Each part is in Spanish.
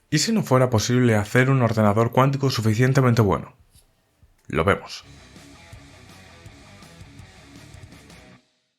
¿Y si no fuera posible hacer un ordenador cuántico suficientemente bueno? Lo vemos.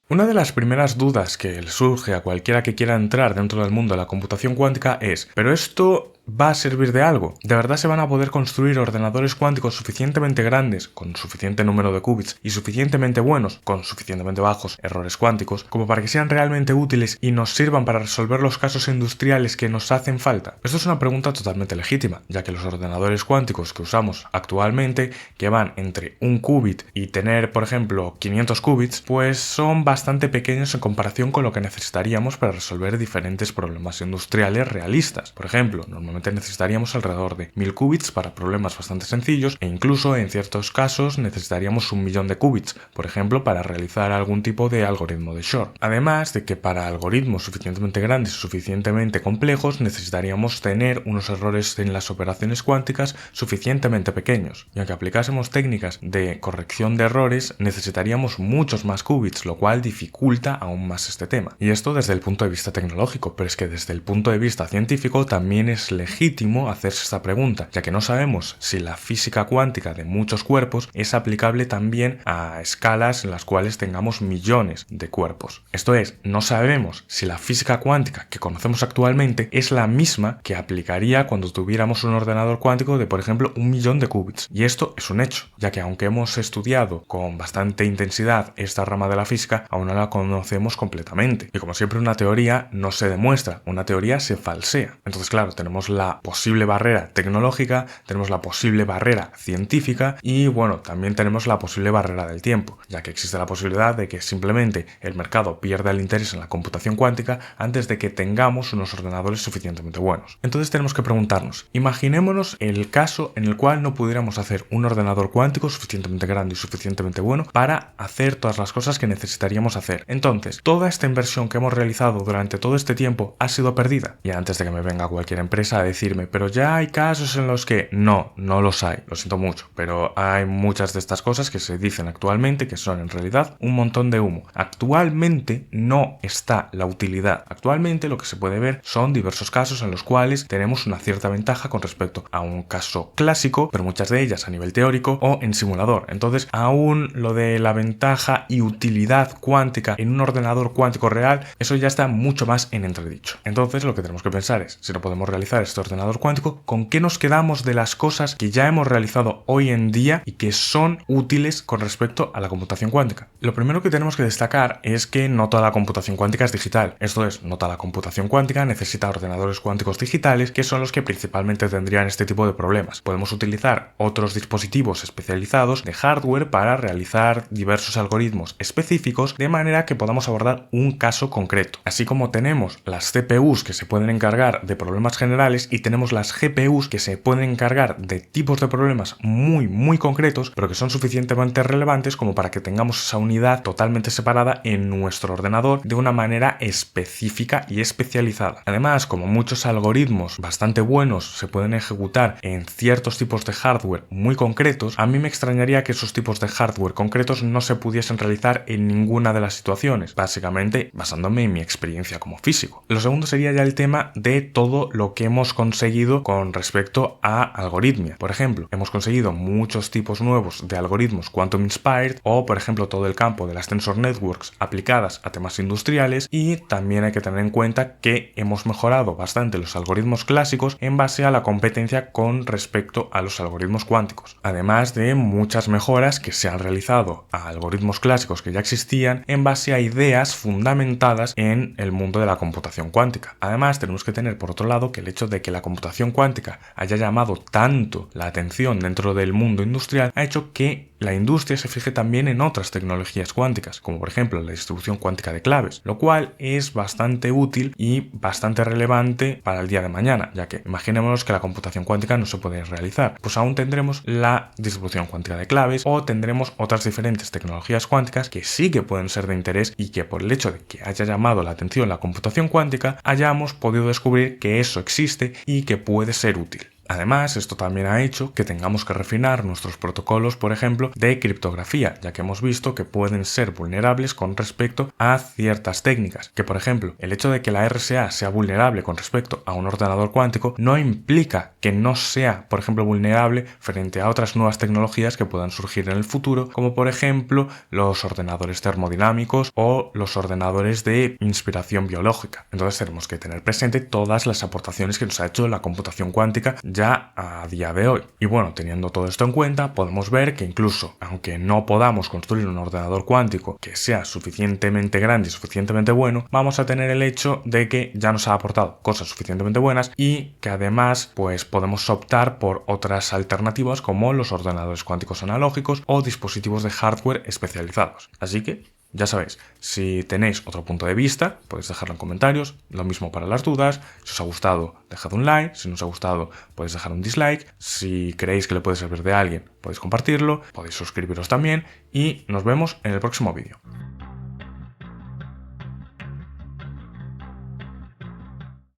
Una de las primeras dudas que le surge a cualquiera que quiera entrar dentro del mundo de la computación cuántica es: ¿pero esto va a servir de algo? ¿De verdad se van a poder construir ordenadores cuánticos suficientemente grandes, con suficiente número de qubits, y suficientemente buenos, con suficientemente bajos errores cuánticos, como para que sean realmente útiles y nos sirvan para resolver los casos industriales que nos hacen falta? Esto es una pregunta totalmente legítima, ya que los ordenadores cuánticos que usamos actualmente, que van entre un qubit y tener, por ejemplo, 500 qubits, pues son bastante pequeños en comparación con lo que necesitaríamos para resolver diferentes problemas industriales realistas. Por ejemplo, normalmente necesitaríamos alrededor de 1000 qubits para problemas bastante sencillos, e incluso en ciertos casos necesitaríamos 1.000.000 de qubits, por ejemplo, para realizar algún tipo de algoritmo de Shor. Además de que para algoritmos suficientemente grandes y suficientemente complejos necesitaríamos tener unos errores en las operaciones cuánticas suficientemente pequeños. Y aunque aplicásemos técnicas de corrección de errores, necesitaríamos muchos más qubits, lo cual dificulta aún más este tema. Y esto desde el punto de vista tecnológico, pero es que desde el punto de vista científico también es legítimo hacerse esta pregunta, ya que no sabemos si la física cuántica de muchos cuerpos es aplicable también a escalas en las cuales tengamos millones de cuerpos. Esto es, no sabemos si la física cuántica que conocemos actualmente es la misma que aplicaría cuando tuviéramos un ordenador cuántico de, por ejemplo, 1.000.000 de qubits. Y esto es un hecho, ya que aunque hemos estudiado con bastante intensidad esta rama de la física, aún no la conocemos completamente. Y como siempre, una teoría no se demuestra, una teoría se falsea. Entonces, claro, tenemos la posible barrera tecnológica, tenemos la posible barrera científica y, bueno, también tenemos la posible barrera del tiempo, ya que existe la posibilidad de que simplemente el mercado pierda el interés en la computación cuántica antes de que tengamos unos ordenadores suficientemente buenos. Entonces tenemos que preguntarnos, imaginémonos el caso en el cual no pudiéramos hacer un ordenador cuántico suficientemente grande y suficientemente bueno para hacer todas las cosas que necesitaríamos hacer. Entonces, toda esta inversión que hemos realizado durante todo este tiempo ha sido perdida. Y antes de que me venga cualquier empresa a decirme, pero ya hay casos en los que no los hay, lo siento mucho, pero hay muchas de estas cosas que se dicen actualmente que son en realidad un montón de humo. Actualmente no está la utilidad. Actualmente lo que se puede ver son diversos casos en los cuales tenemos una cierta ventaja con respecto a un caso clásico, pero muchas de ellas a nivel teórico o en simulador. Entonces, aún lo de la ventaja y utilidad cuántica en un ordenador cuántico real, eso ya está mucho más en entredicho. Entonces, lo que tenemos que pensar es, si no podemos realizar este ordenador cuántico, ¿con qué nos quedamos de las cosas que ya hemos realizado hoy en día y que son útiles con respecto a la computación cuántica? Lo primero que tenemos que destacar es que no toda la computación cuántica es digital. Esto es, no toda la computación cuántica necesita ordenadores cuánticos digitales, que son los que principalmente tendrían este tipo de problemas. Podemos utilizar otros dispositivos especializados de hardware para realizar diversos algoritmos específicos de manera que podamos abordar un caso concreto. Así como tenemos las CPUs que se pueden encargar de problemas generales y tenemos las GPUs que se pueden encargar de tipos de problemas muy concretos, pero que son suficientemente relevantes como para que tengamos esa unidad totalmente separada en nuestro ordenador de una manera específica y especializada. Además, como muchos algoritmos bastante buenos se pueden ejecutar en ciertos tipos de hardware muy concretos, a mí me extrañaría que esos tipos de hardware concretos no se pudiesen realizar en ninguna de las situaciones, básicamente basándome en mi experiencia como físico. Lo segundo sería ya el tema de todo lo que hemos conseguido con respecto a algoritmia. Por ejemplo, hemos conseguido muchos tipos nuevos de algoritmos quantum inspired o, por ejemplo, todo el campo de las tensor networks aplicadas a temas industriales, y también hay que tener en cuenta que hemos mejorado bastante los algoritmos clásicos en base a la competencia con respecto a los algoritmos cuánticos, además de muchas mejoras que se han realizado a algoritmos clásicos que ya existían en base a ideas fundamentadas en el mundo de la computación cuántica. Además, tenemos que tener por otro lado que el hecho de que la computación cuántica haya llamado tanto la atención dentro del mundo industrial ha hecho que la industria se fije también en otras tecnologías cuánticas, como por ejemplo la distribución cuántica de claves, lo cual es bastante útil y bastante relevante para el día de mañana, ya que imaginémonos que la computación cuántica no se puede realizar, pues aún tendremos la distribución cuántica de claves o tendremos otras diferentes tecnologías cuánticas que sí que pueden ser de interés y que por el hecho de que haya llamado la atención la computación cuántica hayamos podido descubrir que eso existe y que puede ser útil. Además, esto también ha hecho que tengamos que refinar nuestros protocolos, por ejemplo, de criptografía, ya que hemos visto que pueden ser vulnerables con respecto a ciertas técnicas. Que, por ejemplo, el hecho de que la RSA sea vulnerable con respecto a un ordenador cuántico no implica que no sea, por ejemplo, vulnerable frente a otras nuevas tecnologías que puedan surgir en el futuro, como por ejemplo los ordenadores termodinámicos o los ordenadores de inspiración biológica. Entonces tenemos que tener presente todas las aportaciones que nos ha hecho la computación cuántica ya a día de hoy. Y bueno, teniendo todo esto en cuenta, podemos ver que incluso aunque no podamos construir un ordenador cuántico que sea suficientemente grande y suficientemente bueno, vamos a tener el hecho de que ya nos ha aportado cosas suficientemente buenas y que además pues podemos optar por otras alternativas como los ordenadores cuánticos analógicos o dispositivos de hardware especializados. Así que ya sabéis, si tenéis otro punto de vista, podéis dejarlo en comentarios, lo mismo para las dudas. Si os ha gustado, dejad un like, si no os ha gustado, podéis dejar un dislike, si creéis que le puede servir de alguien, podéis compartirlo, podéis suscribiros también y nos vemos en el próximo vídeo.